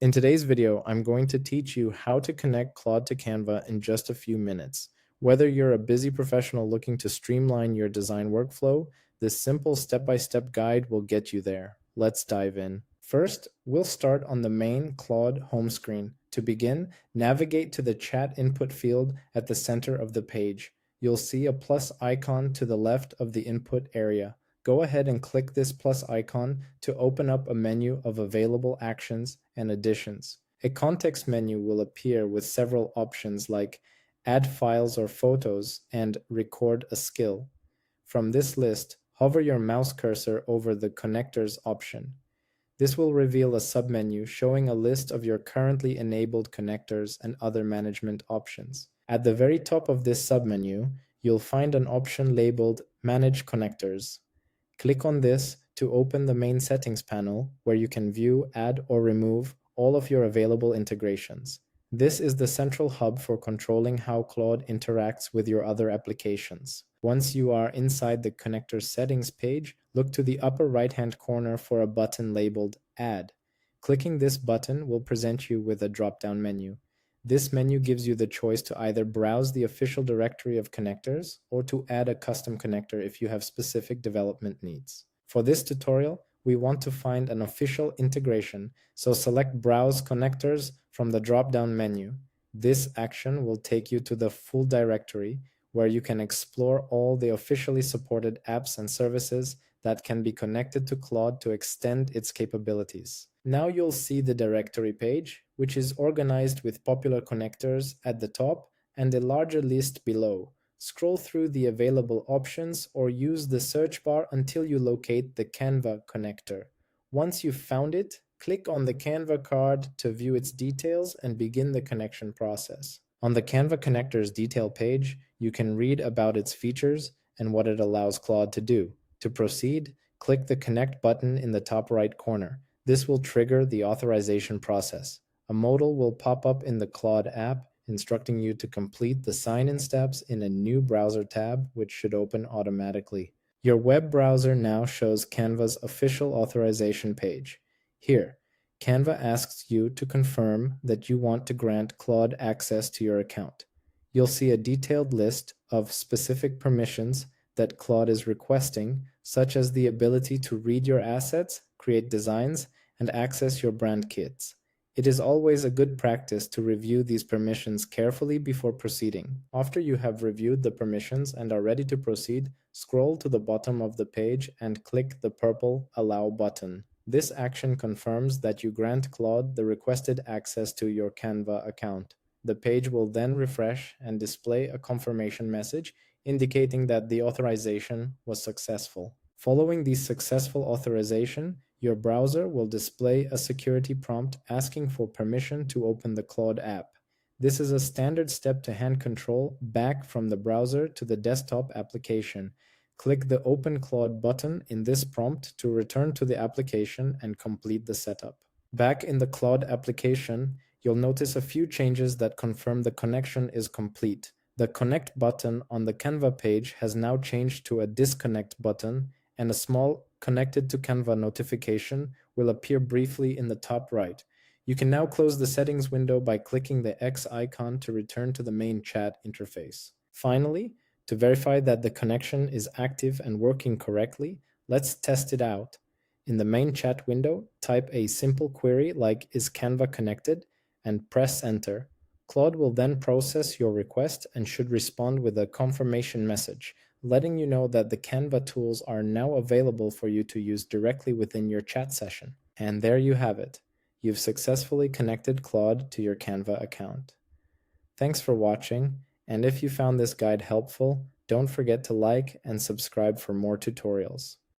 In today's video, I'm going to teach you how to connect Claude to Canva in just a few minutes. Whether you're a busy professional looking to streamline your design workflow, this simple step-by-step guide will get you there. Let's dive in. First, we'll start on the main Claude home screen. To begin, navigate to the chat input field at the center of the page. You'll see a plus icon to the left of the input area. Go ahead and click this plus icon to open up a menu of available actions and additions. A context menu will appear with several options like add files or photos and record a skill. From this list, hover your mouse cursor over the connectors option. This will reveal a submenu showing a list of your currently enabled connectors and other management options. At the very top of this submenu, you'll find an option labeled Manage Connectors. Click on this to open the main settings panel where you can view, add, or remove all of your available integrations. This is the central hub for controlling how Claude interacts with your other applications. Once you are inside the connector settings page, look to the upper right-hand corner for a button labeled Add. Clicking this button will present you with a drop-down menu. This menu gives you the choice to either browse the official directory of connectors or to add a custom connector if you have specific development needs. For this tutorial, we want to find an official integration, so select Browse Connectors from the drop-down menu. This action will take you to the full directory where you can explore all the officially supported apps and services that can be connected to Claude to extend its capabilities. Now you'll see the directory page, which is organized with popular connectors at the top and a larger list below. Scroll through the available options or use the search bar until you locate the Canva connector. Once you've found it, click on the Canva card to view its details and begin the connection process. On the Canva connector's detail page, you can read about its features and what it allows Claude to do. To proceed, click the Connect button in the top right corner. This will trigger the authorization process. A modal will pop up in the Claude app, instructing you to complete the sign-in steps in a new browser tab, which should open automatically. Your web browser now shows Canva's official authorization page. Here, Canva asks you to confirm that you want to grant Claude access to your account. You'll see a detailed list of specific permissions that Claude is requesting, such as the ability to read your assets, create designs, and access your brand kits. It is always a good practice to review these permissions carefully before proceeding. After you have reviewed the permissions and are ready to proceed, scroll to the bottom of the page and click the purple Allow button. This action confirms that you grant Claude the requested access to your Canva account. The page will then refresh and display a confirmation message indicating that the authorization was successful. Following the successful authorization, your browser will display a security prompt asking for permission to open the Claude app. This is a standard step to hand control back from the browser to the desktop application. Click the Open Claude button in this prompt to return to the application and complete the setup. Back in the Claude application, you'll notice a few changes that confirm the connection is complete. The Connect button on the Canva page has now changed to a Disconnect button, and a small Connected to Canva notification will appear briefly in the top right. You can now close the settings window by clicking the X icon to return to the main chat interface. Finally, to verify that the connection is active and working correctly, let's test it out. In the main chat window, type a simple query like "Is Canva connected?" and press enter. Claude will then process your request and should respond with a confirmation message, letting you know that the Canva tools are now available for you to use directly within your chat session. And there you have it. You've successfully connected Claude to your Canva account. Thanks for watching, and if you found this guide helpful, don't forget to like and subscribe for more tutorials.